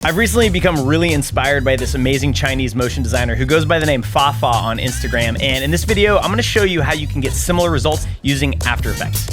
I've recently become really inspired by this amazing Chinese motion designer who goes by the name Fa on Instagram, and in this video, I'm gonna show you how you can get similar results using After Effects.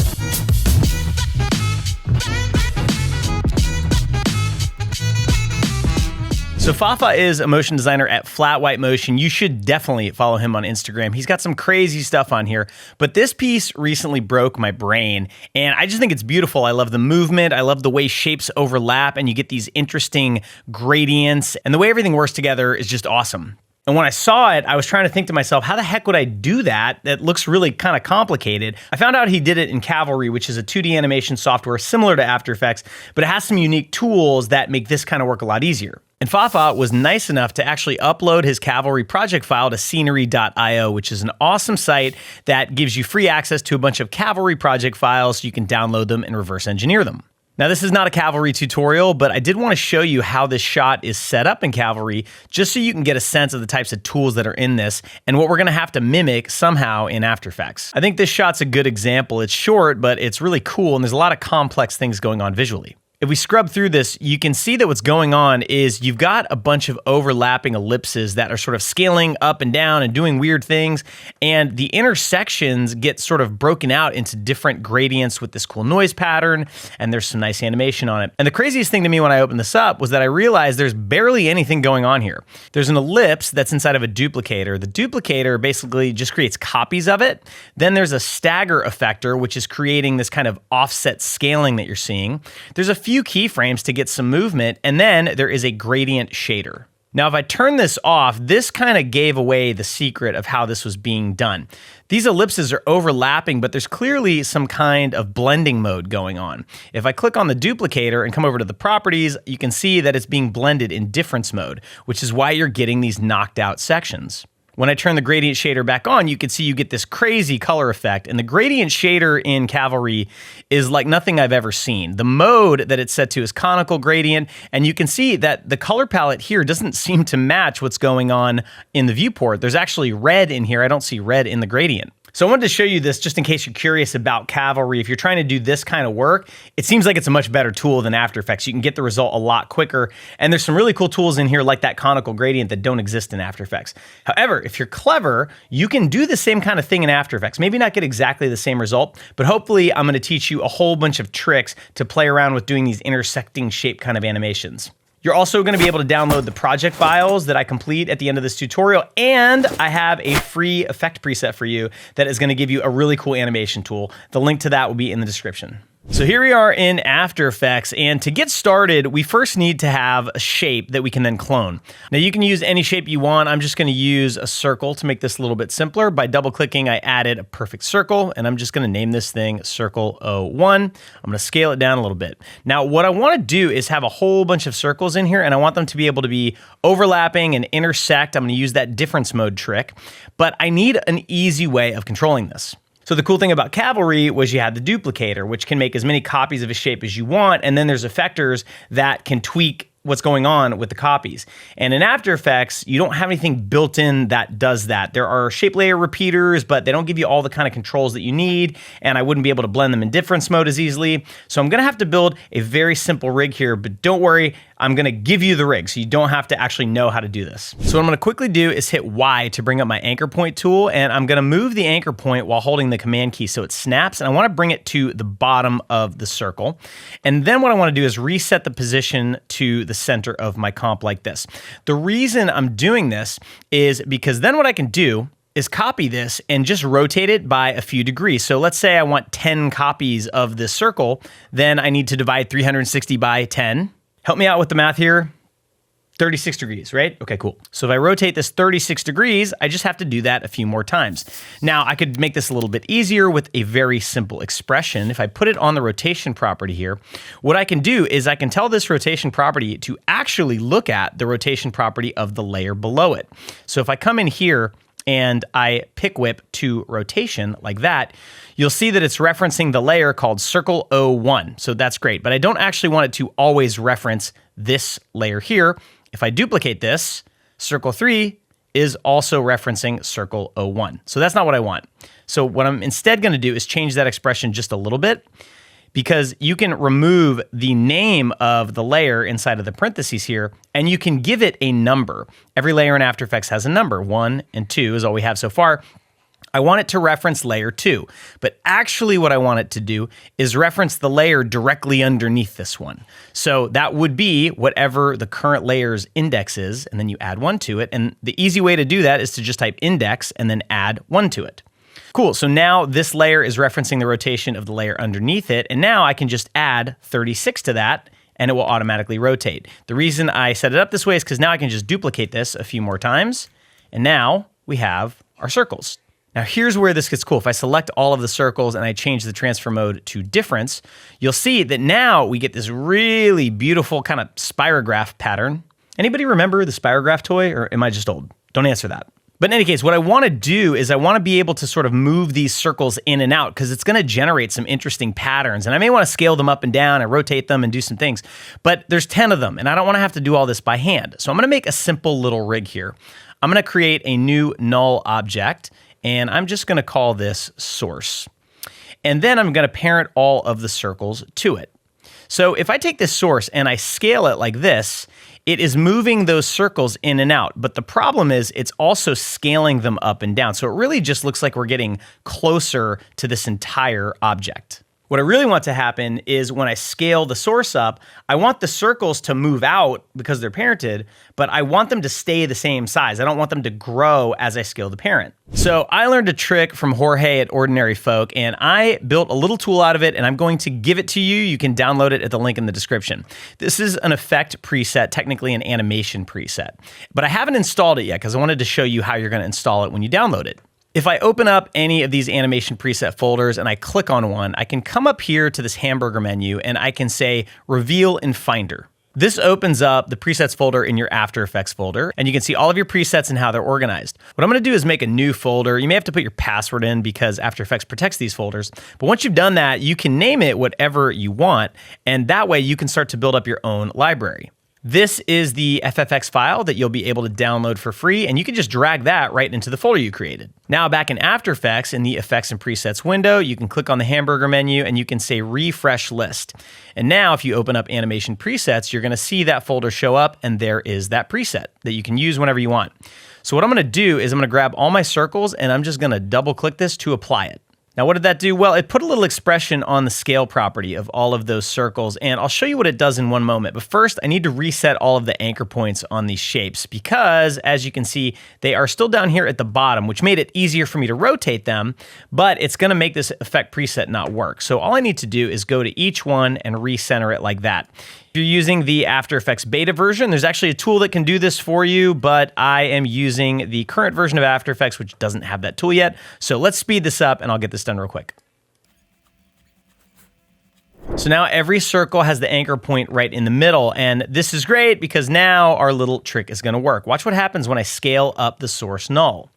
So Fa is a motion designer at Flat White Motion. You should definitely follow him on Instagram. He's got some crazy stuff on here, but this piece recently broke my brain, and I just think it's beautiful. I love the movement. I love the way shapes overlap, and you get these interesting gradients, and the way everything works together is just awesome. And when I saw it, I was trying to think to myself, how the heck would I do that? That looks really kind of complicated. I found out he did it in Cavalry, which is a 2D animation software similar to After Effects, but it has some unique tools that make this kind of work a lot easier. And Fa was nice enough to actually upload his Cavalry project file to scenery.io, which is an awesome site that gives you free access to a bunch of Cavalry project files so you can download them and reverse engineer them. Now, this is not a Cavalry tutorial, but I did want to show you how this shot is set up in Cavalry, just so you can get a sense of the types of tools that are in this and what we're going to have to mimic somehow in After Effects. I think this shot's a good example. It's short, but it's really cool, and there's a lot of complex things going on visually. If we scrub through this, you can see that what's going on is you've got a bunch of overlapping ellipses that are sort of scaling up and down and doing weird things, and the intersections get sort of broken out into different gradients with this cool noise pattern, and there's some nice animation on it. And the craziest thing to me when I opened this up was that I realized there's barely anything going on here. There's an ellipse that's inside of a duplicator. The duplicator basically just creates copies of it. Then there's a stagger effector, which is creating this kind of offset scaling that you're seeing. There's a few keyframes to get some movement, and then there is a gradient shader. Now, if I turn this off, this kind of gave away the secret of how this was being done. These ellipses are overlapping, but there's clearly some kind of blending mode going on. If I click on the duplicator and come over to the properties, you can see that it's being blended in difference mode, which is why you're getting these knocked out sections. When I turn the gradient shader back on, you can see you get this crazy color effect, and the gradient shader in Cavalry is like nothing I've ever seen. The mode that it's set to is conical gradient, and you can see that the color palette here doesn't seem to match what's going on in the viewport. There's actually red in here. I don't see red in the gradient. So I wanted to show you this just in case you're curious about Cavalry. If you're trying to do this kind of work, it seems like it's a much better tool than After Effects. You can get the result a lot quicker, and there's some really cool tools in here like that conical gradient that don't exist in After Effects. However, if you're clever, you can do the same kind of thing in After Effects. Maybe not get exactly the same result, but hopefully I'm gonna teach you a whole bunch of tricks to play around with doing these intersecting shape kind of animations. You're also going to be able to download the project files that I complete at the end of this tutorial, and I have a free effect preset for you that is going to give you a really cool animation tool. The link to that will be in the description. So here we are in After Effects, and to get started, we first need to have a shape that we can then clone. Now you can use any shape you want. I'm just going to use a circle to make this a little bit simpler. By double-clicking, I added a perfect circle, and I'm just going to name this thing Circle 01. I'm going to scale it down a little bit. Now what I want to do is have a whole bunch of circles in here, and I want them to be able to be overlapping and intersect. I'm going to use that difference mode trick, but I need an easy way of controlling this. So the cool thing about Cavalry was you had the duplicator, which can make as many copies of a shape as you want, and then there's effectors that can tweak what's going on with the copies. And in After Effects, you don't have anything built in that does that. There are shape layer repeaters, but they don't give you all the kind of controls that you need, and I wouldn't be able to blend them in difference mode as easily. So I'm gonna have to build a very simple rig here, but don't worry, I'm gonna give you the rig, so you don't have to actually know how to do this. So what I'm gonna quickly do is hit Y to bring up my anchor point tool, and I'm gonna move the anchor point while holding the command key so it snaps, and I wanna bring it to the bottom of the circle. And then what I wanna do is reset the position to the center of my comp like this. The reason I'm doing this is because then what I can do is copy this and just rotate it by a few degrees. So let's say I want 10 copies of this circle, then I need to divide 360 by 10. Help me out with the math here. 36 degrees, right? Okay, cool. So if I rotate this 36 degrees, I just have to do that a few more times. Now, I could make this a little bit easier with a very simple expression. If I put it on the rotation property here, what I can do is I can tell this rotation property to actually look at the rotation property of the layer below it. So if I come in here and I pick whip to rotation like that, you'll see that it's referencing the layer called Circle 01. So that's great, but I don't actually want it to always reference this layer here. If I duplicate this, Circle 3 is also referencing Circle 01. So that's not what I want. So what I'm instead gonna do is change that expression just a little bit. because you can remove the name of the layer inside of the parentheses here, and you can give it a number. Every layer in After Effects has a number. 1 and 2 is all we have so far. I want it to reference layer 2, but actually what I want it to do is reference the layer directly underneath this one. So that would be whatever the current layer's index is, and then you add 1 to it. And the easy way to do that is to just type index and then add 1 to it. Cool, so now this layer is referencing the rotation of the layer underneath it, and now I can just add 36 to that, and it will automatically rotate. The reason I set it up this way is because now I can just duplicate this a few more times, and now we have our circles. Now here's where this gets cool. If I select all of the circles and I change the transfer mode to difference, you'll see that now we get this really beautiful kind of spirograph pattern. Anybody remember the spirograph toy, or am I just old? Don't answer that. But in any case, what I want to do is I want to be able to sort of move these circles in and out because it's going to generate some interesting patterns. And I may want to scale them up and down and rotate them and do some things, but there's 10 of them and I don't want to have to do all this by hand. So I'm going to make a simple little rig here. I'm going to create a new null object, and I'm just going to call this source. And then I'm going to parent all of the circles to it. So if I take this source and I scale it like this, it is moving those circles in and out. But the problem is it's also scaling them up and down. So it really just looks like we're getting closer to this entire object. What I really want to happen is when I scale the source up, I want the circles to move out because they're parented, but I want them to stay the same size. I don't want them to grow as I scale the parent. So I learned a trick from Jorge at Ordinary Folk, and I built a little tool out of it, and I'm going to give it to you. You can download it at the link in the description. This is an effect preset, technically an animation preset, but I haven't installed it yet because I wanted to show you how you're going to install it when you download it. If I open up any of these animation preset folders and I click on one, I can come up here to this hamburger menu and I can say Reveal in Finder. This opens up the presets folder in your After Effects folder, and you can see all of your presets and how they're organized. What I'm going to do is make a new folder. You may have to put your password in because After Effects protects these folders. But once you've done that, you can name it whatever you want, and that way you can start to build up your own library. This is the FFX file that you'll be able to download for free, and you can just drag that right into the folder you created. Now back in After Effects, in the Effects and Presets window, you can click on the hamburger menu and you can say Refresh List. And now if you open up Animation Presets, you're gonna see that folder show up, and there is that preset that you can use whenever you want. So what I'm gonna do is I'm gonna grab all my circles and I'm just gonna double click this to apply it. Now, what did that do? Well, it put a little expression on the scale property of all of those circles, and I'll show you what it does in one moment. But first, I need to reset all of the anchor points on these shapes because, as you can see, they are still down here at the bottom, which made it easier for me to rotate them, but it's gonna make this effect preset not work. So all I need to do is go to each one and recenter it like that. If you're using the After Effects beta version, there's actually a tool that can do this for you, but I am using the current version of After Effects, which doesn't have that tool yet. So let's speed this up and I'll get this done real quick. So now every circle has the anchor point right in the middle, and this is great because now our little trick is gonna work. Watch what happens when I scale up the source null.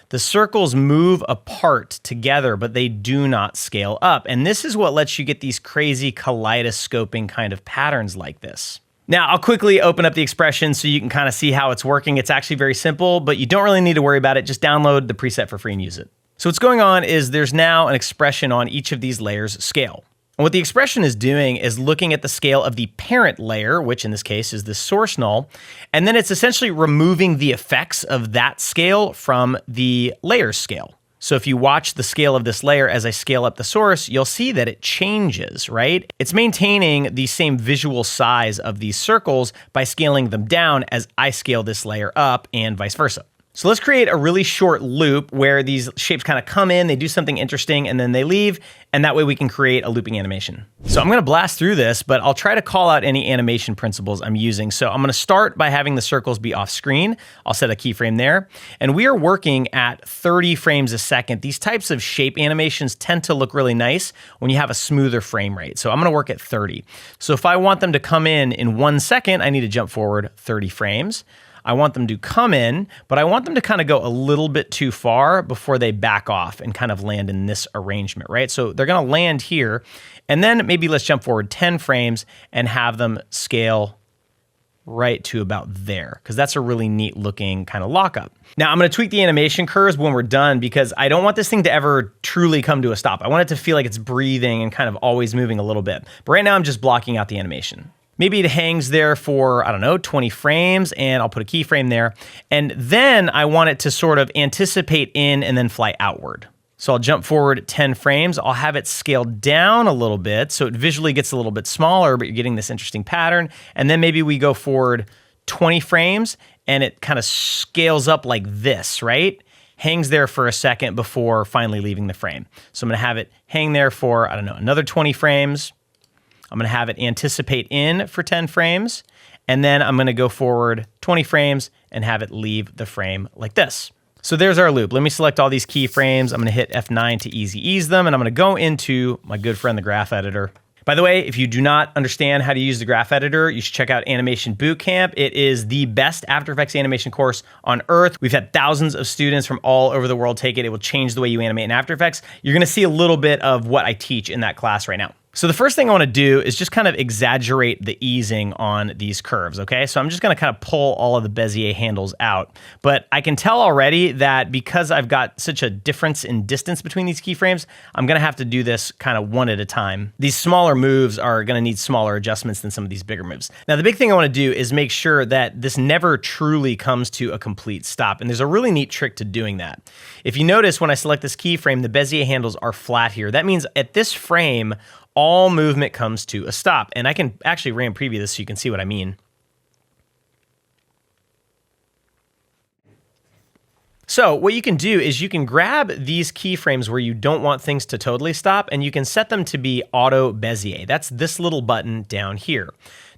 The circles move apart together, but they do not scale up. And this is what lets you get these crazy kaleidoscoping kind of patterns like this. Now, I'll quickly open up the expression so you can kind of see how it's working. It's actually very simple, but you don't really need to worry about it. Just download the preset for free and use it. So what's going on is there's now an expression on each of these layers' scale. And what the expression is doing is looking at the scale of the parent layer, which in this case is the source null, and then it's essentially removing the effects of that scale from the layer scale. So if you watch the scale of this layer as I scale up the source, you'll see that it changes, right? It's maintaining the same visual size of these circles by scaling them down as I scale this layer up and vice versa. So let's create a really short loop where these shapes kind of come in, they do something interesting, and then they leave, and that way we can create a looping animation. So I'm gonna blast through this, but I'll try to call out any animation principles I'm using. So I'm gonna start by having the circles be off screen. I'll set a keyframe there. And we are working at 30 frames a second. These types of shape animations tend to look really nice when you have a smoother frame rate. So I'm gonna work at 30. So if I want them to come in 1 second, I need to jump forward 30 frames. I want them to come in, but I want them to kind of go a little bit too far before they back off and kind of land in this arrangement, right? So they're gonna land here, and then maybe let's jump forward 10 frames and have them scale right to about there, because that's a really neat looking kind of lockup. Now I'm going to tweak the animation curves when we're done, because I don't want this thing to ever truly come to a stop. I want it to feel like it's breathing and kind of always moving a little bit. But right now I'm just blocking out the animation. Maybe it hangs there for, I don't know, 20 frames, and I'll put a keyframe there. And then I want it to sort of anticipate in and then fly outward. So I'll jump forward 10 frames. I'll have it scaled down a little bit so it visually gets a little bit smaller, but you're getting this interesting pattern. And then maybe we go forward 20 frames and it kind of scales up like this, right? Hangs there for a second before finally leaving the frame. So I'm gonna have it hang there for, I don't know, another 20 frames. I'm gonna have it anticipate in for 10 frames, and then I'm gonna go forward 20 frames and have it leave the frame like this. So there's our loop. Let me select all these keyframes. I'm gonna hit F9 to easy ease them, and I'm gonna go into my good friend, the graph editor. By the way, if you do not understand how to use the graph editor, you should check out Animation Bootcamp. It is the best After Effects animation course on earth. We've had thousands of students from all over the world take it. It will change the way you animate in After Effects. You're gonna see a little bit of what I teach in that class right now. So the first thing I want to do is just kind of exaggerate the easing on these curves, okay? So I'm just going to kind of pull all of the Bezier handles out. But I can tell already that because I've got such a difference in distance between these keyframes, I'm going to have to do this kind of one at a time. These smaller moves are going to need smaller adjustments than some of these bigger moves. Now, the big thing I want to do is make sure that this never truly comes to a complete stop. And there's a really neat trick to doing that. If you notice, when I select this keyframe, the Bezier handles are flat here. That means at this frame, all movement comes to a stop. And I can actually RAM preview this so you can see what I mean. So what you can do is you can grab these keyframes where you don't want things to totally stop, and you can set them to be auto Bezier. That's this little button down here.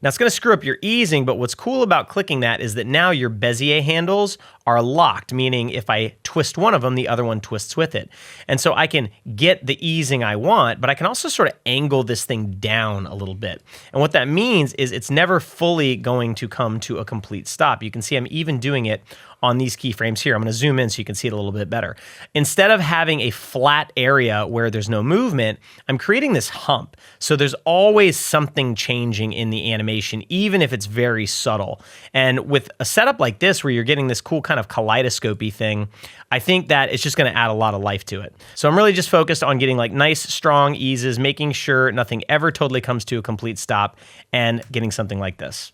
Now it's gonna screw up your easing, but what's cool about clicking that is that now your Bezier handles are locked, meaning if I twist one of them, the other one twists with it. And so I can get the easing I want, but I can also sort of angle this thing down a little bit. And what that means is it's never fully going to come to a complete stop. You can see I'm even doing it on these keyframes here. I'm gonna zoom in so you can see it a little bit better. Instead of having a flat area where there's no movement, I'm creating this hump. So there's always something changing in the animation, even if it's very subtle. And with a setup like this, where you're getting this cool kind of kaleidoscope-y thing, I think that it's just gonna add a lot of life to it. So I'm really just focused on getting like nice, strong eases, making sure nothing ever totally comes to a complete stop, and getting something like this.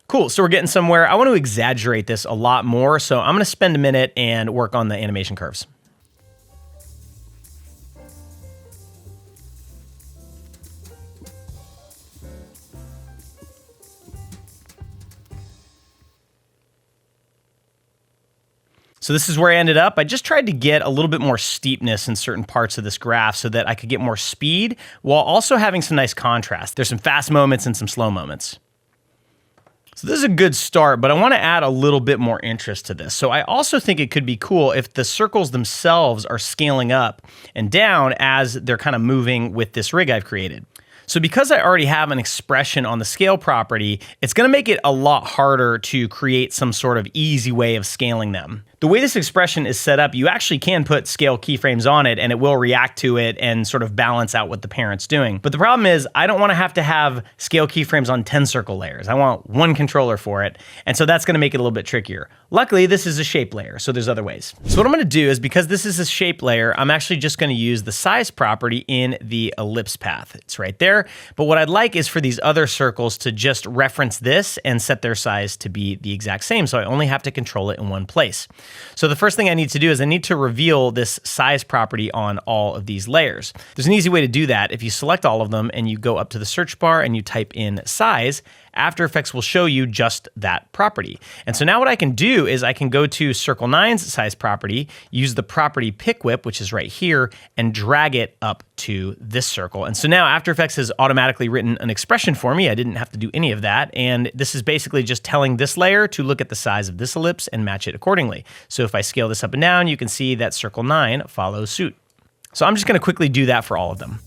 Cool, so we're getting somewhere. I want to exaggerate this a lot more, so I'm gonna spend a minute and work on the animation curves. So this is where I ended up. I just tried to get a little bit more steepness in certain parts of this graph so that I could get more speed while also having some nice contrast. There's some fast moments and some slow moments. So this is a good start, but I want to add a little bit more interest to this. So I also think it could be cool if the circles themselves are scaling up and down as they're kind of moving with this rig I've created. So because I already have an expression on the scale property, it's going to make it a lot harder to create some sort of easy way of scaling them. The way this expression is set up, you actually can put scale keyframes on it and it will react to it and sort of balance out what the parent's doing. But the problem is I don't want to have scale keyframes on 10 circle layers. I want one controller for it. And so that's going to make it a little bit trickier. Luckily, this is a shape layer, so there's other ways. So what I'm going to do is, because this is a shape layer, I'm actually just going to use the size property in the ellipse path. It's right there. But what I'd like is for these other circles to just reference this and set their size to be the exact same. So I only have to control it in one place. So the first thing I need to do is I need to reveal this size property on all of these layers. There's an easy way to do that. If you select all of them and you go up to the search bar and you type in size, After Effects will show you just that property. And so now what I can do is I can go to Circle 9's size property, use the property pick whip, which is right here, and drag it up to this circle. And so now After Effects has automatically written an expression for me. I didn't have to do any of that. And this is basically just telling this layer to look at the size of this ellipse and match it accordingly. So if I scale this up and down, you can see that Circle 9 follows suit. So I'm just going to quickly do that for all of them.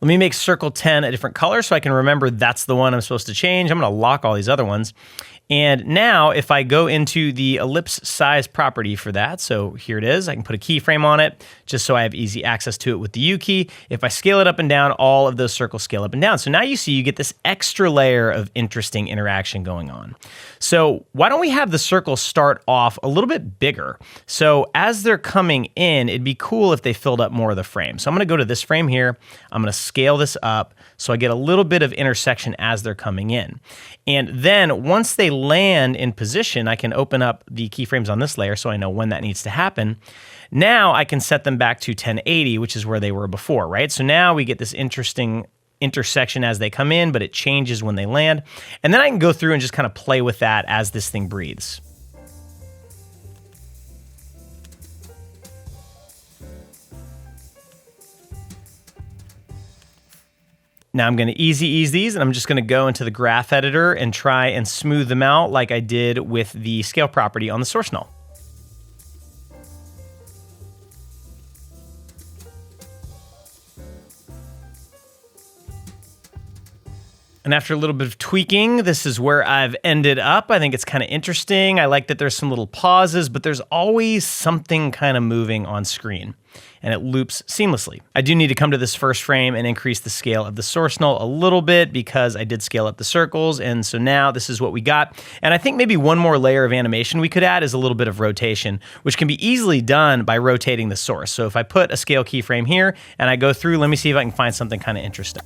Let me make circle 10 a different color so I can remember that's the one I'm supposed to change. I'm gonna lock all these other ones. And now if I go into the ellipse size property for that, so here it is, I can put a keyframe on it just so I have easy access to it with the U key. If I scale it up and down, all of those circles scale up and down. So now you see you get this extra layer of interesting interaction going on. So why don't we have the circles start off a little bit bigger? So as they're coming in, it'd be cool if they filled up more of the frame. So I'm gonna go to this frame here, I'm gonna scale this up so I get a little bit of intersection as they're coming in. And then once they land in position, I can open up the keyframes on this layer so I know when that needs to happen. Now I can set them back to 1080, which is where they were before, right? So now we get this interesting intersection as they come in, but it changes when they land. And then I can go through and just kind of play with that as this thing breathes. Now I'm going to easy ease these, and I'm just going to go into the graph editor and try and smooth them out like I did with the scale property on the source null. And after a little bit of tweaking, this is where I've ended up. I think it's kind of interesting. I like that there's some little pauses, but there's always something kind of moving on screen, and it loops seamlessly. I do need to come to this first frame and increase the scale of the source null a little bit because I did scale up the circles, and so now this is what we got. And I think maybe one more layer of animation we could add is a little bit of rotation, which can be easily done by rotating the source. So if I put a scale keyframe here and I go through, let me see if I can find something kind of interesting.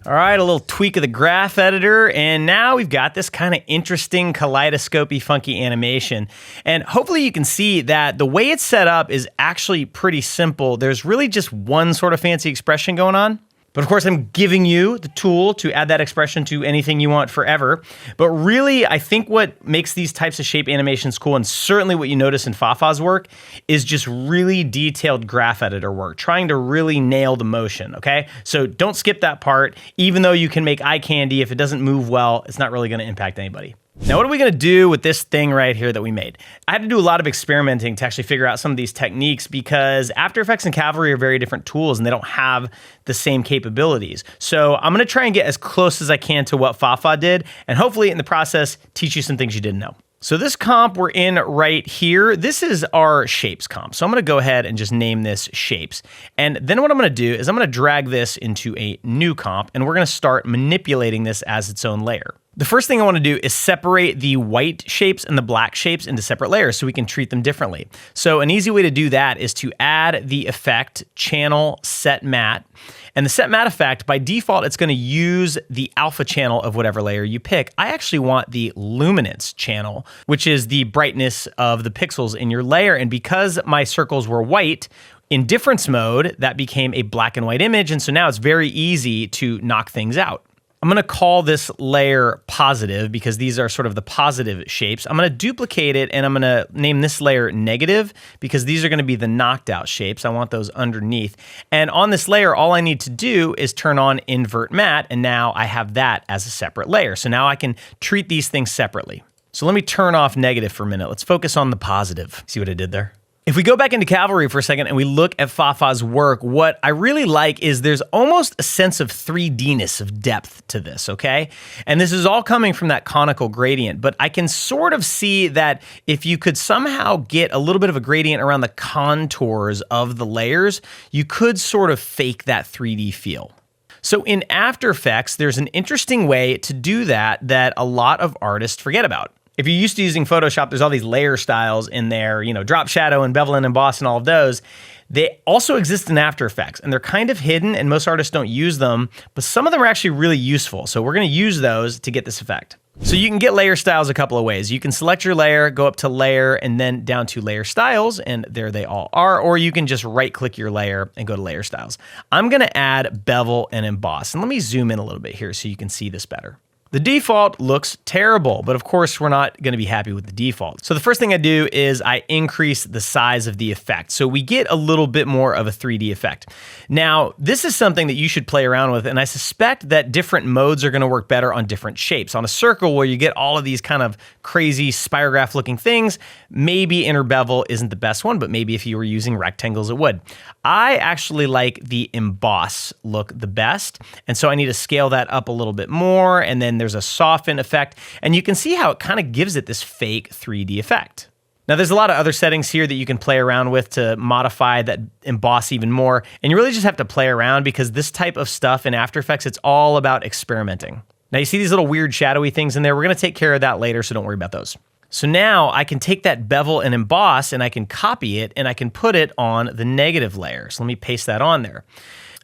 All right, a little tweak of the graph editor, and now we've got this kind of interesting kaleidoscopy funky animation. And hopefully you can see that the way it's set up is actually pretty simple. There's really just one sort of fancy expression going on. But of course, I'm giving you the tool to add that expression to anything you want forever. But really, I think what makes these types of shape animations cool, and certainly what you notice in Fafa's work, is just really detailed graph editor work, trying to really nail the motion, okay? So don't skip that part. Even though you can make eye candy, if it doesn't move well, it's not really gonna impact anybody. Now, what are we gonna do with this thing right here that we made? I had to do a lot of experimenting to actually figure out some of these techniques because After Effects and Cavalry are very different tools and they don't have the same capabilities. So I'm gonna try and get as close as I can to what Fafa did, and hopefully in the process, teach you some things you didn't know. So this comp we're in right here, this is our shapes comp. So I'm gonna go ahead and just name this shapes. And then what I'm gonna do is I'm gonna drag this into a new comp, and we're gonna start manipulating this as its own layer. The first thing I want to do is separate the white shapes and the black shapes into separate layers so we can treat them differently. So an easy way to do that is to add the effect channel set matte. And the set matte effect, by default, it's going to use the alpha channel of whatever layer you pick. I actually want the luminance channel, which is the brightness of the pixels in your layer. And because my circles were white, in difference mode, that became a black and white image. And so now it's very easy to knock things out. I'm gonna call this layer positive because these are sort of the positive shapes. I'm gonna duplicate it and I'm gonna name this layer negative because these are gonna be the knocked out shapes. I want those underneath. And on this layer, all I need to do is turn on invert matte, and now I have that as a separate layer. So now I can treat these things separately. So let me turn off negative for a minute. Let's focus on the positive. See what I did there? If we go back into Cavalry for a second and we look at Fafa's work, what I really like is there's almost a sense of 3D-ness, of depth to this, okay? And this is all coming from that conical gradient, but I can sort of see that if you could somehow get a little bit of a gradient around the contours of the layers, you could sort of fake that 3D feel. So in After Effects, there's an interesting way to do that a lot of artists forget about. If you're used to using Photoshop, there's all these layer styles in there, you know, drop shadow and bevel and emboss and all of those. They also exist in After Effects, and they're kind of hidden, and most artists don't use them, but some of them are actually really useful. So we're gonna use those to get this effect. So you can get layer styles a couple of ways. You can select your layer, go up to layer, and then down to layer styles, and there they all are, or you can just right-click your layer and go to layer styles. I'm gonna add bevel and emboss, and let me zoom in a little bit here so you can see this better. The default looks terrible, but of course we're not going to be happy with the default. So the first thing I do is I increase the size of the effect. So we get a little bit more of a 3D effect. Now, this is something that you should play around with, and I suspect that different modes are going to work better on different shapes. On a circle where you get all of these kind of crazy spirograph looking things, maybe inner bevel isn't the best one, but maybe if you were using rectangles, it would. I actually like the emboss look the best, and so I need to scale that up a little bit more, and then there's a soften effect, and you can see how it kind of gives it this fake 3D effect. Now, there's a lot of other settings here that you can play around with to modify that emboss even more, and you really just have to play around because this type of stuff in After Effects, it's all about experimenting. Now, you see these little weird shadowy things in there? We're going to take care of that later, so don't worry about those. So now I can take that bevel and emboss and I can copy it and I can put it on the negative layer. So let me paste that on there.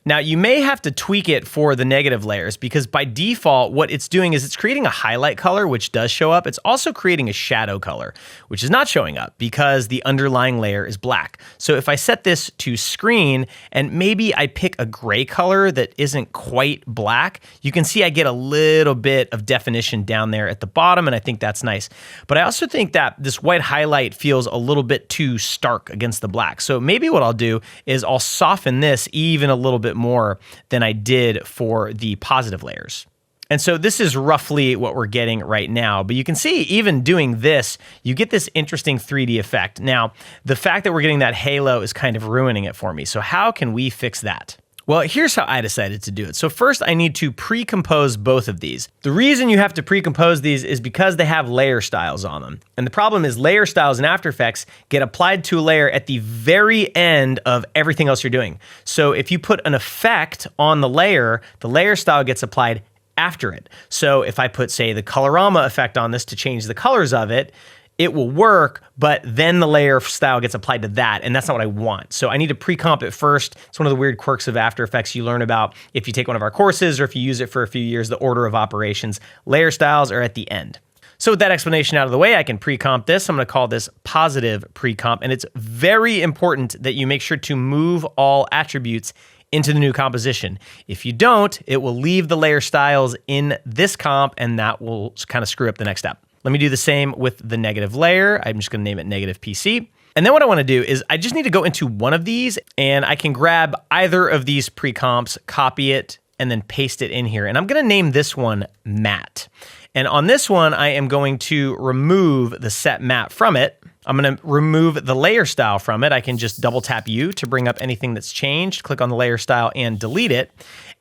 Now, you may have to tweak it for the negative layers because by default, what it's doing is it's creating a highlight color, which does show up. It's also creating a shadow color, which is not showing up because the underlying layer is black. So if I set this to screen and maybe I pick a gray color that isn't quite black, you can see I get a little bit of definition down there at the bottom, and I think that's nice. But I also think that this white highlight feels a little bit too stark against the black. So maybe what I'll do is I'll soften this even a little bit more than I did for the positive layers. And so this is roughly what we're getting right now. But you can see even doing this, you get this interesting 3D effect. Now, the fact that we're getting that halo is kind of ruining it for me. So how can we fix that? Well, here's how I decided to do it. So first I need to pre-compose both of these. The reason you have to pre-compose these is because they have layer styles on them. And the problem is layer styles in After Effects get applied to a layer at the very end of everything else you're doing. So if you put an effect on the layer style gets applied after it. So if I put, say, the Colorama effect on this to change the colors of it, it will work, but then the layer style gets applied to that, and that's not what I want. So I need to pre-comp it first. It's one of the weird quirks of After Effects you learn about if you take one of our courses or if you use it for a few years, the order of operations. Layer styles are at the end. So with that explanation out of the way, I can pre-comp this. I'm gonna call this positive pre-comp, and it's very important that you make sure to move all attributes into the new composition. If you don't, it will leave the layer styles in this comp, and that will kind of screw up the next step. Let me do the same with the negative layer. I'm just gonna name it negative PC. And then what I wanna do is I just need to go into one of these and I can grab either of these pre-comps, copy it, and then paste it in here. And I'm gonna name this one matte. And on this one, I am going to remove the set matte from it. I'm gonna remove the layer style from it. I can just double tap U to bring up anything that's changed, click on the layer style and delete it.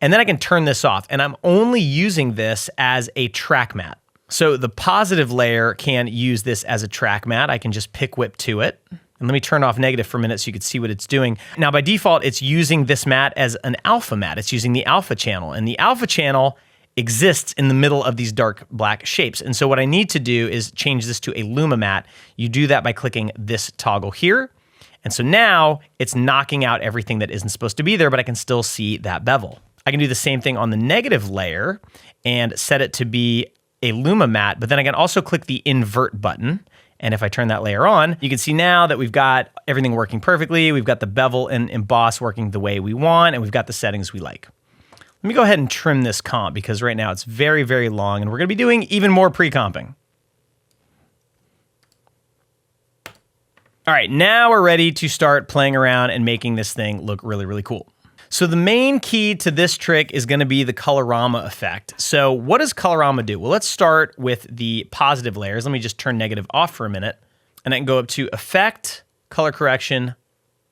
And then I can turn this off. And I'm only using this as a track matte. So the positive layer can use this as a track matte. I can just pick whip to it. And let me turn off negative for a minute so you can see what it's doing. Now by default, it's using this matte as an alpha matte. It's using the alpha channel, and the alpha channel exists in the middle of these dark black shapes. And so what I need to do is change this to a luma matte. You do that by clicking this toggle here. And so now it's knocking out everything that isn't supposed to be there, but I can still see that bevel. I can do the same thing on the negative layer and set it to be a luma matte, but then I can also click the invert button. And if I turn that layer on, you can see now that we've got everything working perfectly. We've got the bevel and emboss working the way we want, and we've got the settings we like. Let me go ahead and trim this comp because right now it's very, very long, and we're gonna be doing even more pre-comping. All right, now we're ready to start playing around and making this thing look really, really cool. So the main key to this trick is gonna be the Colorama effect. So what does Colorama do? Well, let's start with the positive layers. Let me just turn negative off for a minute. And I can go up to Effect, Color Correction,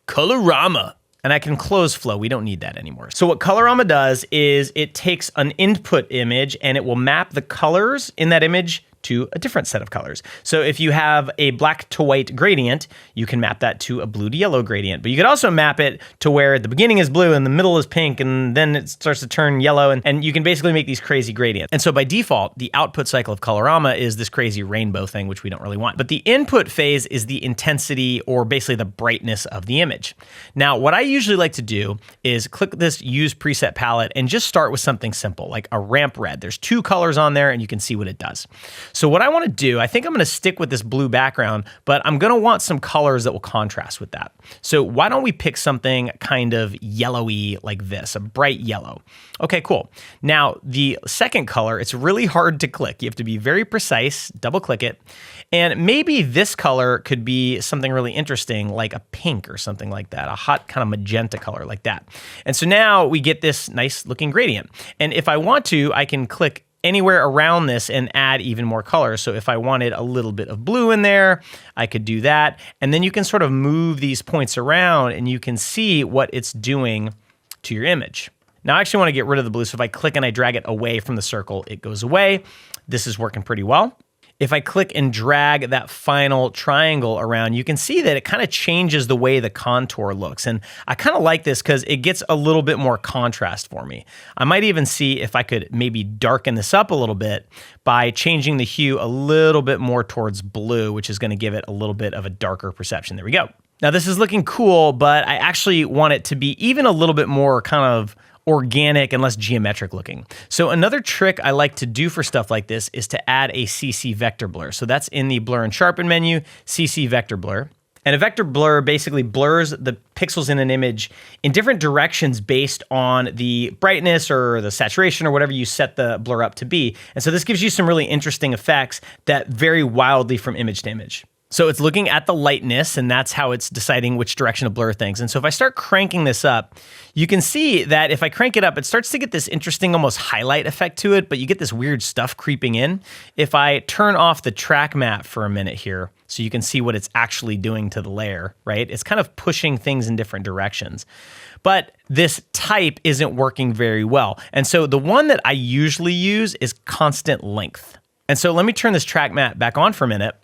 Colorama. And I can close flow. We don't need that anymore. So what Colorama does is it takes an input image and it will map the colors in that image to a different set of colors. So if you have a black to white gradient, you can map that to a blue to yellow gradient. But you could also map it to where the beginning is blue and the middle is pink and then it starts to turn yellow, and you can basically make these crazy gradients. And so by default, the output cycle of Colorama is this crazy rainbow thing, which we don't really want. But the input phase is the intensity, or basically the brightness of the image. Now, what I usually like to do is click this Use Preset Palette and just start with something simple, like a ramp red. There's two colors on there and you can see what it does. So what I want to do, I think I'm going to stick with this blue background, but I'm going to want some colors that will contrast with that. So why don't we pick something kind of yellowy like this, a bright yellow. Okay, cool. Now the second color, it's really hard to click. You have to be very precise, double click it. And maybe this color could be something really interesting, like a pink or something like that, a hot kind of magenta color like that. And so now we get this nice looking gradient. And if I want to, I can click anywhere around this and add even more color. So if I wanted a little bit of blue in there, I could do that. And then you can sort of move these points around and you can see what it's doing to your image. Now I actually want to get rid of the blue. So if I click and I drag it away from the circle, it goes away. This is working pretty well. If I click and drag that final triangle around, you can see that it kind of changes the way the contour looks. And I kind of like this because it gets a little bit more contrast for me. I might even see if I could maybe darken this up a little bit by changing the hue a little bit more towards blue, which is going to give it a little bit of a darker perception. There we go. Now this is looking cool, but I actually want it to be even a little bit more kind of organic and less geometric looking. So another trick I like to do for stuff like this is to add a CC vector blur. So that's in the blur and sharpen menu, CC vector blur. And a vector blur basically blurs the pixels in an image in different directions based on the brightness or the saturation or whatever you set the blur up to be. And so this gives you some really interesting effects that vary wildly from image to image. So it's looking at the lightness, and that's how it's deciding which direction to blur things. And so if I start cranking this up, you can see that if I crank it up, it starts to get this interesting almost highlight effect to it, but you get this weird stuff creeping in. If I turn off the track map for a minute here, so you can see what it's actually doing to the layer, right? It's kind of pushing things in different directions. But this type isn't working very well. And so the one that I usually use is constant length. And so let me turn this track map back on for a minute.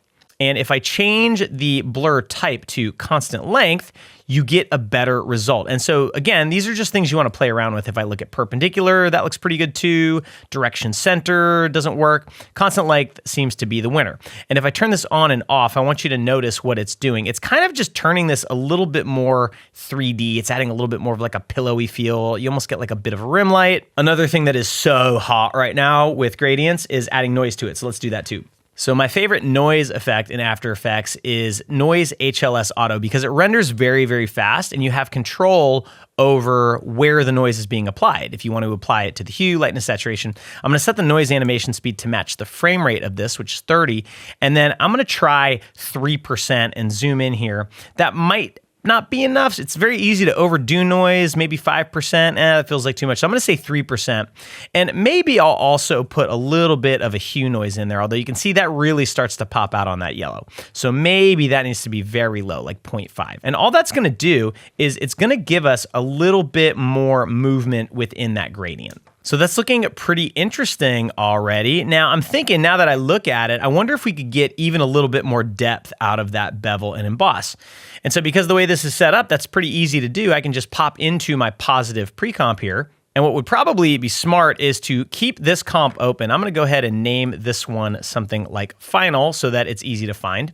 And if I change the blur type to constant length, you get a better result. And so again, these are just things you want to play around with. If I look at perpendicular, that looks pretty good too. Direction center doesn't work. Constant length seems to be the winner. And if I turn this on and off, I want you to notice what it's doing. It's kind of just turning this a little bit more 3D. It's adding a little bit more of like a pillowy feel. You almost get like a bit of a rim light. Another thing that is so hot right now with gradients is adding noise to it. So let's do that too. So my favorite noise effect in After Effects is Noise HLS Auto because it renders very, very fast and you have control over where the noise is being applied. If you want to apply it to the hue, lightness, saturation, I'm gonna set the noise animation speed to match the frame rate of this, which is 30. And then I'm gonna try 3% and zoom in here. That might not be enough. It's very easy to overdo noise, maybe 5%. That feels like too much. So I'm gonna say 3%. And maybe I'll also put a little bit of a hue noise in there, although you can see that really starts to pop out on that yellow. So maybe that needs to be very low, like 0.5. And all that's gonna do is it's gonna give us a little bit more movement within that gradient. So that's looking pretty interesting already. Now I'm thinking, now that I look at it, I wonder if we could get even a little bit more depth out of that bevel and emboss. And so because the way this is set up, that's pretty easy to do. I can just pop into my positive pre-comp here. And what would probably be smart is to keep this comp open. I'm gonna go ahead and name this one something like final so that it's easy to find.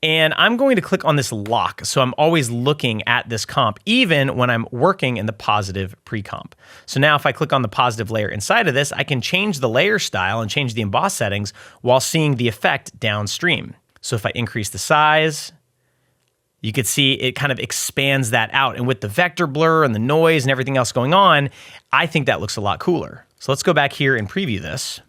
And I'm going to click on this lock. So I'm always looking at this comp, even when I'm working in the positive pre-comp. So now if I click on the positive layer inside of this, I can change the layer style and change the emboss settings while seeing the effect downstream. So if I increase the size, you could see it kind of expands that out. And with the vector blur and the noise and everything else going on, I think that looks a lot cooler. So let's go back here and preview this.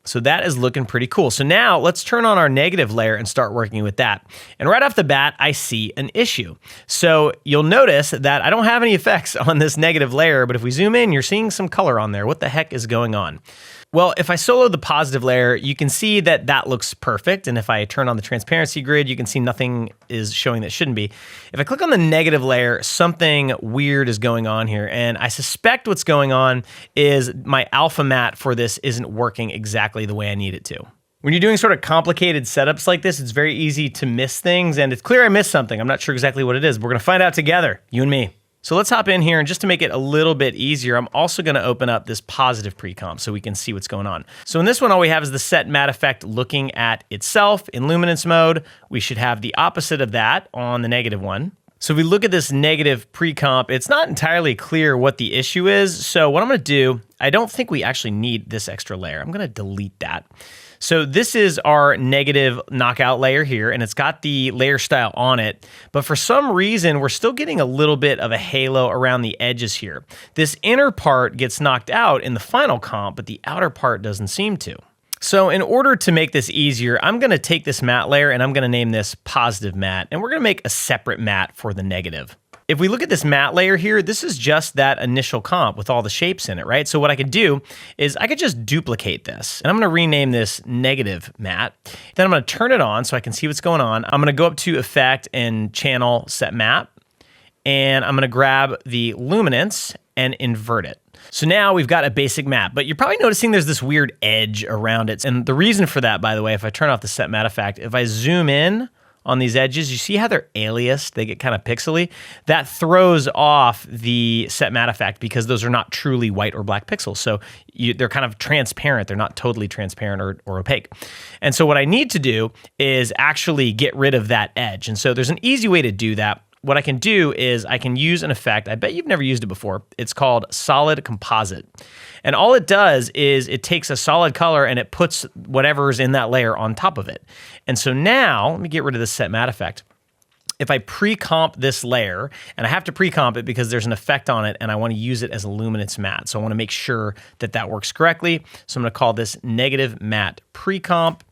So that is looking pretty cool. So now let's turn on our negative layer and start working with that. And right off the bat, I see an issue. So you'll notice that I don't have any effects on this negative layer, but if we zoom in, you're seeing some color on there. What the heck is going on? Well, if I solo the positive layer, you can see that that looks perfect. And if I turn on the transparency grid, you can see nothing is showing that shouldn't be. If I click on the negative layer, something weird is going on here. And I suspect what's going on is my alpha matte for this isn't working exactly the way I need it to. When you're doing sort of complicated setups like this, it's very easy to miss things. And it's clear I missed something. I'm not sure exactly what it is. But we're going to find out together, you and me. So let's hop in here, and just to make it a little bit easier, I'm also gonna open up this positive pre-comp so we can see what's going on. So in this one, all we have is the set matte effect looking at itself in luminance mode. We should have the opposite of that on the negative one. So if we look at this negative pre-comp, it's not entirely clear what the issue is. So what I'm gonna do I don't think we actually need this extra layer. I'm gonna delete that. So this is our negative knockout layer here, and it's got the layer style on it, but for some reason, we're still getting a little bit of a halo around the edges here. This inner part gets knocked out in the final comp, but the outer part doesn't seem to. So in order to make this easier, I'm gonna take this matte layer and I'm gonna name this positive matte, and we're gonna make a separate matte for the negative. If we look at this matte layer here, this is just that initial comp with all the shapes in it, right? So what I could do is I could just duplicate this, and I'm gonna rename this negative matte. Then I'm gonna turn it on so I can see what's going on. I'm gonna go up to Effect and Channel, Set Matte, and I'm gonna grab the luminance and invert it. So now we've got a basic matte, but you're probably noticing there's this weird edge around it. And the reason for that, by the way, if I turn off the Set Matte effect, if I zoom in on these edges, you see how they're aliased? They get kind of pixely. That throws off the Set Matte effect because those are not truly white or black pixels. So they're kind of transparent. They're not totally transparent or opaque. And so what I need to do is actually get rid of that edge. And so there's an easy way to do that. What I can do is I can use an effect. I bet you've never used it before. It's called Solid Composite. And all it does is it takes a solid color and it puts whatever's in that layer on top of it. And so now, let me get rid of the Set Matte effect. If I pre-comp this layer, and I have to pre-comp it because there's an effect on it and I want to use it as a luminance matte. So I want to make sure that that works correctly. So I'm going to call this negative matte pre-comp.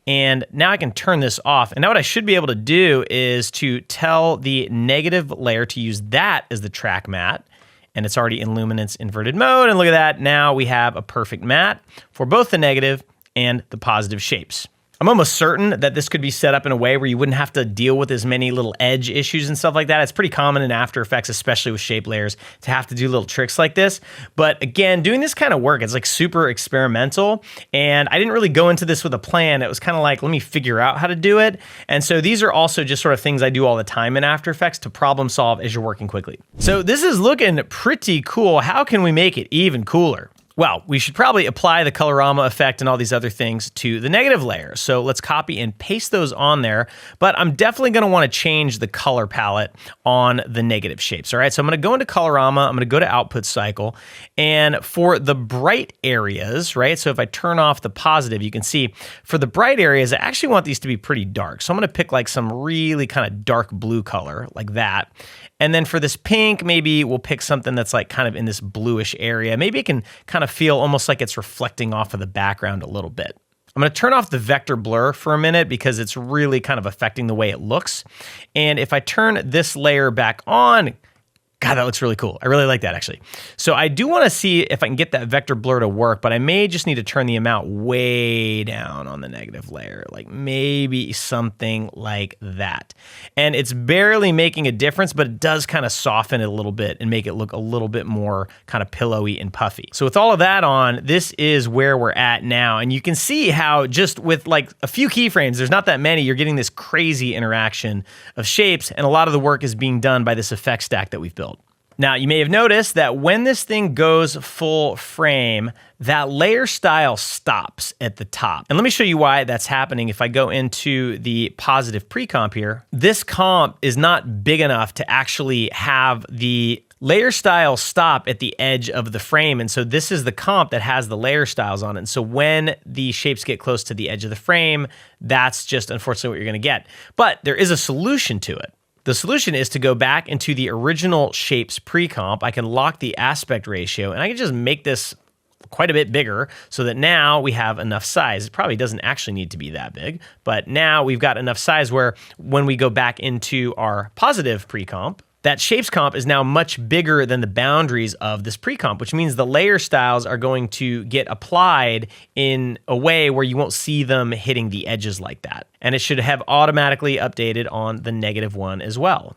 And now I can turn this off. And now what I should be able to do is to tell the negative layer to use that as the track matte. And it's already in luminance inverted mode. And look at that. Now we have a perfect matte for both the negative and the positive shapes. I'm almost certain that this could be set up in a way where you wouldn't have to deal with as many little edge issues and stuff like that. It's pretty common in After Effects, especially with shape layers, to have to do little tricks like this. But again, doing this kind of work, it's like super experimental. And I didn't really go into this with a plan. It was kind of like, let me figure out how to do it. And so these are also just sort of things I do all the time in After Effects to problem solve as you're working quickly. So this is looking pretty cool. How can we make it even cooler? Well, we should probably apply the Colorama effect and all these other things to the negative layer. So let's copy and paste those on there, but I'm definitely gonna wanna change the color palette on the negative shapes, all right? So I'm gonna go into Colorama, I'm gonna go to Output Cycle, and for the bright areas, right? So if I turn off the positive, you can see for the bright areas, I actually want these to be pretty dark. So I'm gonna pick like some really kind of dark blue color, like that. And then for this pink, maybe we'll pick something that's like kind of in this bluish area. Maybe it can kind of feel almost like it's reflecting off of the background a little bit. I'm gonna turn off the vector blur for a minute because it's really kind of affecting the way it looks. And if I turn this layer back on, God, that looks really cool. I really like that actually. So I do wanna see if I can get that vector blur to work, but I may just need to turn the amount way down on the negative layer, like maybe something like that. And it's barely making a difference, but it does kind of soften it a little bit and make it look a little bit more kind of pillowy and puffy. So with all of that on, this is where we're at now. And you can see how just with like a few keyframes, there's not that many, you're getting this crazy interaction of shapes, and a lot of the work is being done by this effect stack that we've built. Now, you may have noticed that when this thing goes full frame, that layer style stops at the top. And let me show you why that's happening. If I go into the positive pre-comp here, this comp is not big enough to actually have the layer style stop at the edge of the frame. And so this is the comp that has the layer styles on it. And so when the shapes get close to the edge of the frame, that's just unfortunately what you're gonna get. But there is a solution to it. The solution is to go back into the original shapes pre-comp. I can lock the aspect ratio and I can just make this quite a bit bigger so that now we have enough size. It probably doesn't actually need to be that big, but now we've got enough size where when we go back into our positive pre-comp, that shapes comp is now much bigger than the boundaries of this pre-comp, which means the layer styles are going to get applied in a way where you won't see them hitting the edges like that. And it should have automatically updated on the negative one as well.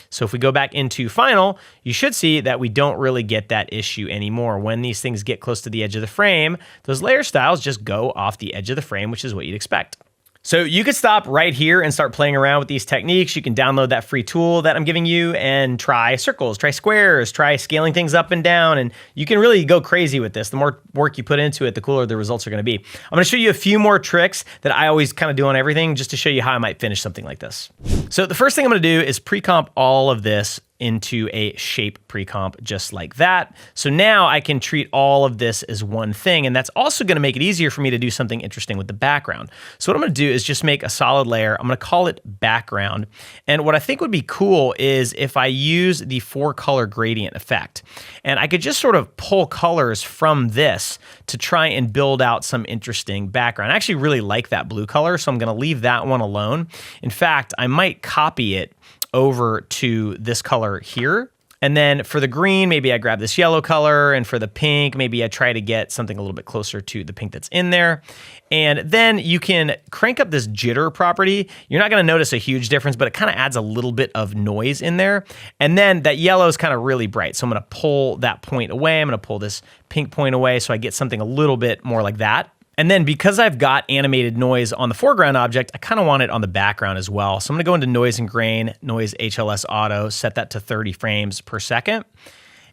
So if we go back into final, you should see that we don't really get that issue anymore. When these things get close to the edge of the frame, those layer styles just go off the edge of the frame, which is what you'd expect. So you could stop right here and start playing around with these techniques. You can download that free tool that I'm giving you and try circles, try squares, try scaling things up and down, and you can really go crazy with this. The more work you put into it, the cooler the results are gonna be. I'm gonna show you a few more tricks that I always kind of do on everything just to show you how I might finish something like this. So the first thing I'm gonna do is pre-comp all of this into a shape pre-comp just like that. So now I can treat all of this as one thing, and that's also gonna make it easier for me to do something interesting with the background. So what I'm gonna do is just make a solid layer. I'm gonna call it background. And what I think would be cool is if I use the 4-color gradient effect. And I could just sort of pull colors from this to try and build out some interesting background. I actually really like that blue color, so I'm gonna leave that one alone. In fact, I might copy it over to this color here. And then for the green, maybe I grab this yellow color, and for the pink, maybe I try to get something a little bit closer to the pink that's in there. And then you can crank up this jitter property. You're not gonna notice a huge difference, but it kind of adds a little bit of noise in there. And then that yellow is kind of really bright. So I'm gonna pull that point away. I'm gonna pull this pink point away so I get something a little bit more like that. And then because I've got animated noise on the foreground object, I kind of want it on the background as well. So I'm gonna go into noise and grain, noise HLS auto, set that to 30 frames per second.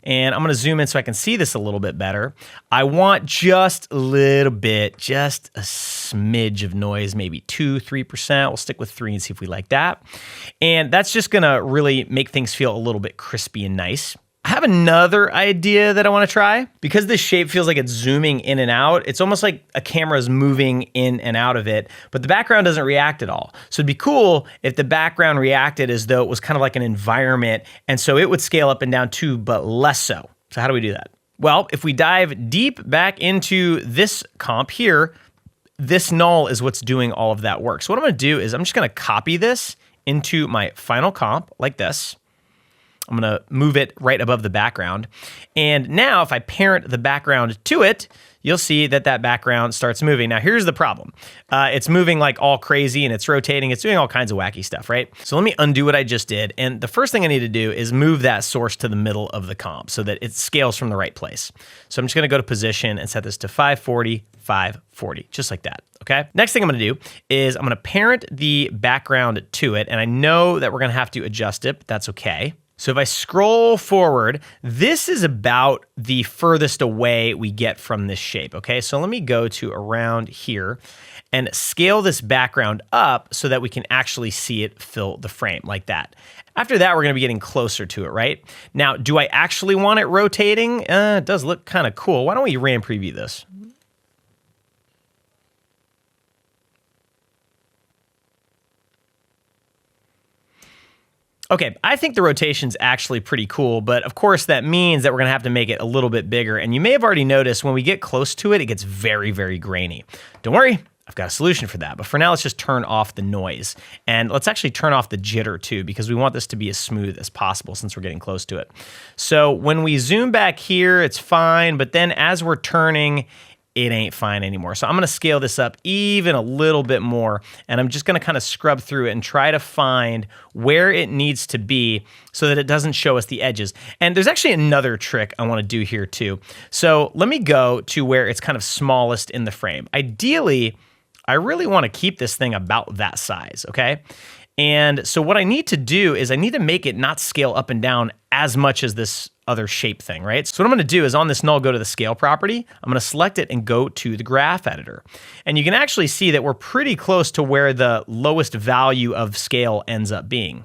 And I'm gonna zoom in so I can see this a little bit better. I want just a little bit, just a smidge of noise, maybe 2-3%. We'll stick with 3 and see if we like that. And that's just gonna really make things feel a little bit crispy and nice. I have another idea that I want to try. Because this shape feels like it's zooming in and out, it's almost like a camera is moving in and out of it, but the background doesn't react at all. So it'd be cool if the background reacted as though it was kind of like an environment, and so it would scale up and down too, but less so. So how do we do that? Well, if we dive deep back into this comp here, this null is what's doing all of that work. So what I'm gonna do is I'm just gonna copy this into my final comp like this. I'm gonna move it right above the background. And now if I parent the background to it, you'll see that that background starts moving. Now here's the problem. It's moving like all crazy and it's rotating. It's doing all kinds of wacky stuff, right? So let me undo what I just did. And the first thing I need to do is move that source to the middle of the comp so that it scales from the right place. So I'm just gonna go to position and set this to 540, 540, just like that, okay? Next thing I'm gonna do is I'm gonna parent the background to it. And I know that we're gonna have to adjust it, but that's okay. So if I scroll forward, this is about the furthest away we get from this shape, okay? So let me go to around here and scale this background up so that we can actually see it fill the frame like that. After that, we're gonna be getting closer to it, right? Now, do I actually want it rotating? It does look kind of cool. Why don't we RAM preview this? Okay, I think the rotation's actually pretty cool, but of course that means that we're gonna have to make it a little bit bigger. And you may have already noticed when we get close to it, it gets very, very grainy. Don't worry, I've got a solution for that. But for now, let's just turn off the noise. And let's actually turn off the jitter too, because we want this to be as smooth as possible since we're getting close to it. So when we zoom back here, it's fine, but then as we're turning, it ain't fine anymore. So I'm gonna scale this up even a little bit more, and I'm just gonna kind of scrub through it and try to find where it needs to be so that it doesn't show us the edges. And there's actually another trick I wanna do here too. So let me go to where it's kind of smallest in the frame. Ideally, I really wanna keep this thing about that size, okay? And so what I need to do is I need to make it not scale up and down as much as this other shape thing, right? So what I'm gonna do is on this null, go to the scale property. I'm gonna select it and go to the graph editor. And you can actually see that we're pretty close to where the lowest value of scale ends up being.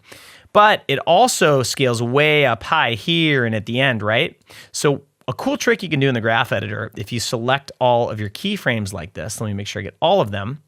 But it also scales way up high here and at the end, right? So a cool trick you can do in the graph editor, if you select all of your keyframes like this, let me make sure I get all of them,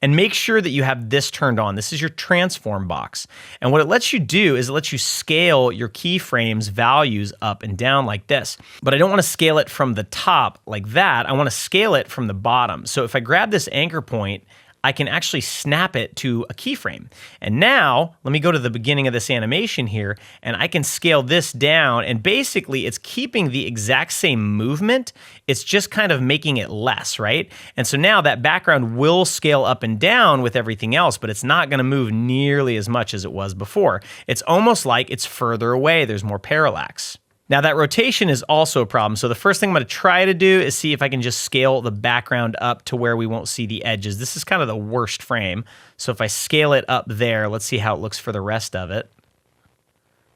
and make sure that you have this turned on. This is your transform box. And what it lets you do is it lets you scale your keyframes values up and down like this. But I don't want to scale it from the top like that. I want to scale it from the bottom. So if I grab this anchor point, I can actually snap it to a keyframe. And now, let me go to the beginning of this animation here, and I can scale this down, and basically it's keeping the exact same movement, it's just kind of making it less, right? And so now that background will scale up and down with everything else, but it's not gonna move nearly as much as it was before. It's almost like it's further away, there's more parallax. Now that rotation is also a problem. So the first thing I'm gonna try to do is see if I can just scale the background up to where we won't see the edges. This is kind of the worst frame. So if I scale it up there, let's see how it looks for the rest of it.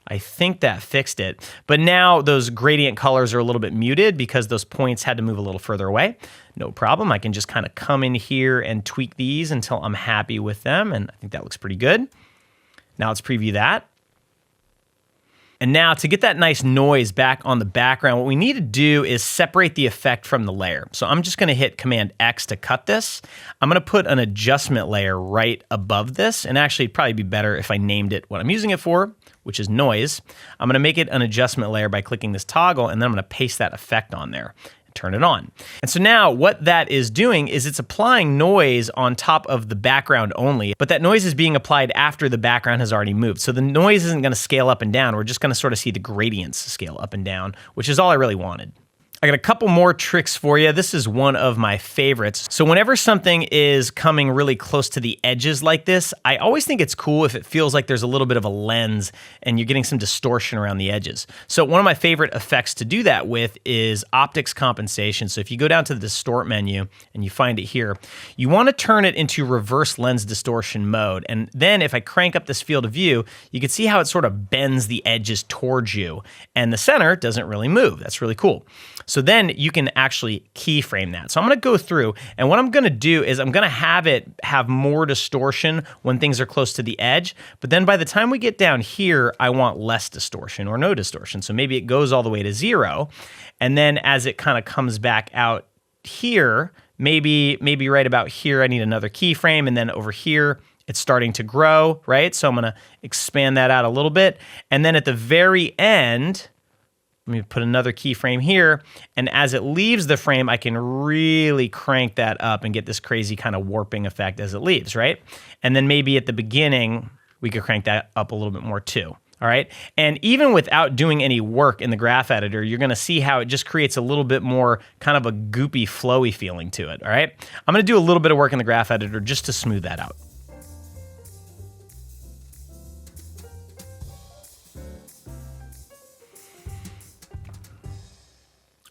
I think that fixed it. But now those gradient colors are a little bit muted because those points had to move a little further away. No problem, I can just kind of come in here and tweak these until I'm happy with them. And I think that looks pretty good. Now let's preview that. And now to get that nice noise back on the background, what we need to do is separate the effect from the layer. So I'm just gonna hit Command X to cut this. I'm gonna put an adjustment layer right above this, and actually it'd probably be better if I named it what I'm using it for, which is noise. I'm gonna make it an adjustment layer by clicking this toggle, and then I'm gonna paste that effect on there. Turn it on. And so now what that is doing is it's applying noise on top of the background only, but that noise is being applied after the background has already moved. So the noise isn't going to scale up and down. We're just going to sort of see the gradients scale up and down, which is all I really wanted. I got a couple more tricks for you. This is one of my favorites. So whenever something is coming really close to the edges like this, I always think it's cool if it feels like there's a little bit of a lens and you're getting some distortion around the edges. So one of my favorite effects to do that with is optics compensation. So if you go down to the distort menu and you find it here, you want to turn it into reverse lens distortion mode. And then if I crank up this field of view, you can see how it sort of bends the edges towards you and the center doesn't really move. That's really cool. So then you can actually keyframe that. So I'm gonna go through, and what I'm gonna do is I'm gonna have it have more distortion when things are close to the edge, but then by the time we get down here, I want less distortion or no distortion. So maybe it goes all the way to 0, and then as it kind of comes back out here, maybe right about here, I need another keyframe, and then over here, it's starting to grow, right? So I'm gonna expand that out a little bit, and then at the very end, let me put another keyframe here, and as it leaves the frame, I can really crank that up and get this crazy kind of warping effect as it leaves, right? And then maybe at the beginning, we could crank that up a little bit more too, all right? And even without doing any work in the graph editor, you're gonna see how it just creates a little bit more kind of a goopy, flowy feeling to it, all right? I'm gonna do a little bit of work in the graph editor just to smooth that out.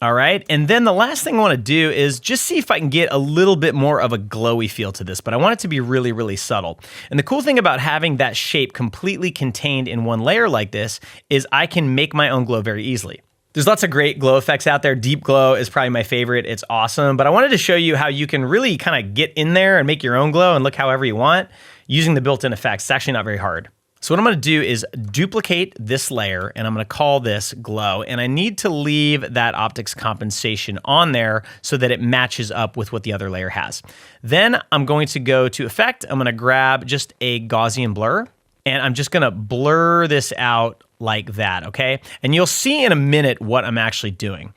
All right, and then the last thing I wanna do is just see if I can get a little bit more of a glowy feel to this, but I want it to be really, really subtle. And the cool thing about having that shape completely contained in one layer like this is I can make my own glow very easily. There's lots of great glow effects out there. Deep glow is probably my favorite. It's awesome, but I wanted to show you how you can really kind of get in there and make your own glow and look however you want using the built-in effects. It's actually not very hard. So what I'm gonna do is duplicate this layer, and I'm gonna call this glow, and I need to leave that optics compensation on there so that it matches up with what the other layer has. Then I'm going to go to effect, I'm gonna grab just a Gaussian blur, and I'm just gonna blur this out like that, okay? And you'll see in a minute what I'm actually doing.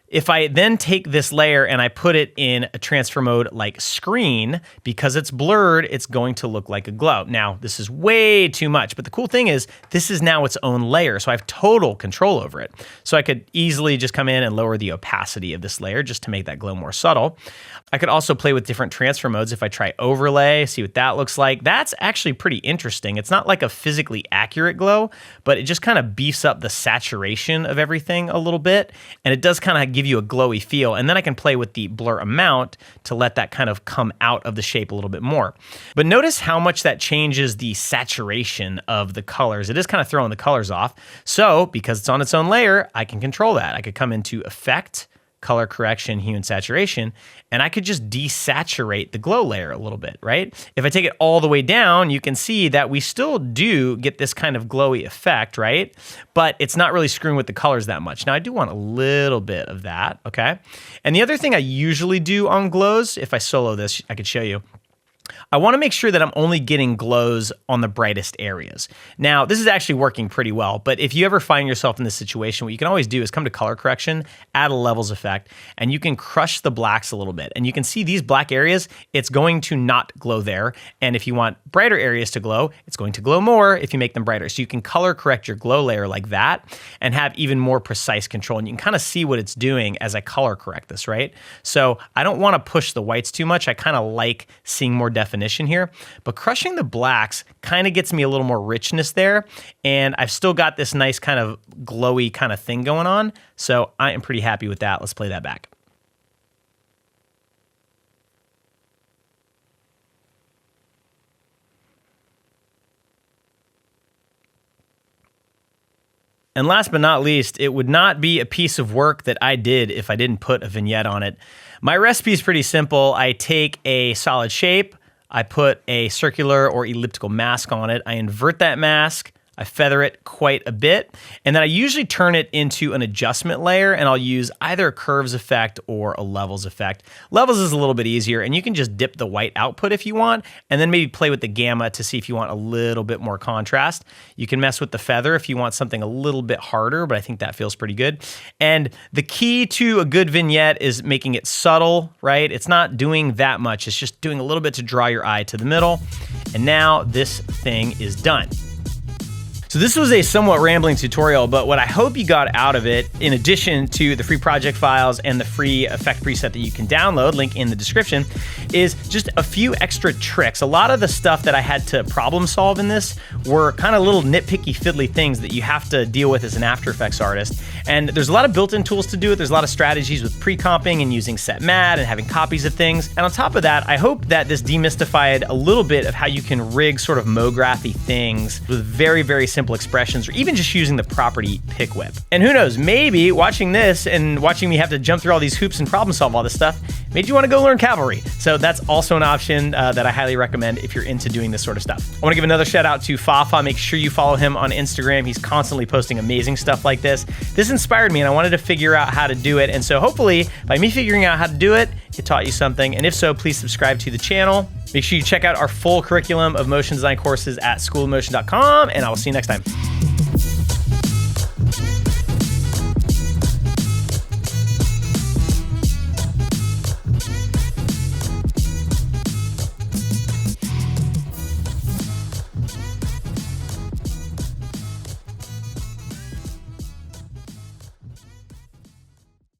If I then take this layer and I put it in a transfer mode like screen, because it's blurred, it's going to look like a glow. Now, this is way too much, but the cool thing is this is now its own layer, so I have total control over it. So I could easily just come in and lower the opacity of this layer just to make that glow more subtle. I could also play with different transfer modes. If I try overlay, see what that looks like. That's actually pretty interesting. It's not like a physically accurate glow, but it just kind of beefs up the saturation of everything a little bit, and it does kind of give you a glowy feel. And then I can play with the blur amount to let that kind of come out of the shape a little bit more. But notice how much that changes the saturation of the colors. It is kind of throwing the colors off. So because it's on its own layer, I can control that. I could come into Effect, Color Correction, Hue and Saturation, and I could just desaturate the glow layer a little bit, right? If I take it all the way down, you can see that we still do get this kind of glowy effect, right? But it's not really screwing with the colors that much. Now, I do want a little bit of that, okay? And the other thing I usually do on glows, if I solo this, I could show you, I want to make sure that I'm only getting glows on the brightest areas. Now, this is actually working pretty well, but if you ever find yourself in this situation, what you can always do is come to color correction, add a levels effect, and you can crush the blacks a little bit. And you can see these black areas, it's going to not glow there. And if you want brighter areas to glow, it's going to glow more if you make them brighter. So you can color correct your glow layer like that and have even more precise control. And you can kind of see what it's doing as I color correct this, right? So I don't want to push the whites too much. I kind of like seeing more definition here, but crushing the blacks kind of gets me a little more richness there, and I've still got this nice kind of glowy kind of thing going on, so I am pretty happy with that. Let's play that back. And last but not least, it would not be a piece of work that I did if I didn't put a vignette on it. My recipe is pretty simple. I take a solid shape, I put a circular or elliptical mask on it, I invert that mask, I feather it quite a bit, and then I usually turn it into an adjustment layer, and I'll use either a curves effect or a levels effect. Levels is a little bit easier, and you can just dip the white output if you want, and then maybe play with the gamma to see if you want a little bit more contrast. You can mess with the feather if you want something a little bit harder, but I think that feels pretty good. And the key to a good vignette is making it subtle, right? It's not doing that much. It's just doing a little bit to draw your eye to the middle. And now this thing is done. So this was a somewhat rambling tutorial, but what I hope you got out of it, in addition to the free project files and the free effect preset that you can download, link in the description, is just a few extra tricks. A lot of the stuff that I had to problem solve in this were kind of little nitpicky fiddly things that you have to deal with as an After Effects artist. And there's a lot of built-in tools to do it. There's a lot of strategies with pre-comping and using set mat and having copies of things. And on top of that, I hope that this demystified a little bit of how you can rig sort of MoGraphy things with very, very simple expressions, or even just using the property pick whip. And who knows, maybe watching this and watching me have to jump through all these hoops and problem solve all this stuff made you want to go learn Cavalry. So that's also an option that I highly recommend if you're into doing this sort of stuff. I want to give another shout out to Fafa. Make sure you follow him on Instagram. He's constantly posting amazing stuff like this. This inspired me and I wanted to figure out how to do it. And so hopefully by me figuring out how to do it, it taught you something. And if so, please subscribe to the channel. Make sure you check out our full curriculum of motion design courses at schoolofmotion.com, and I will see you next time.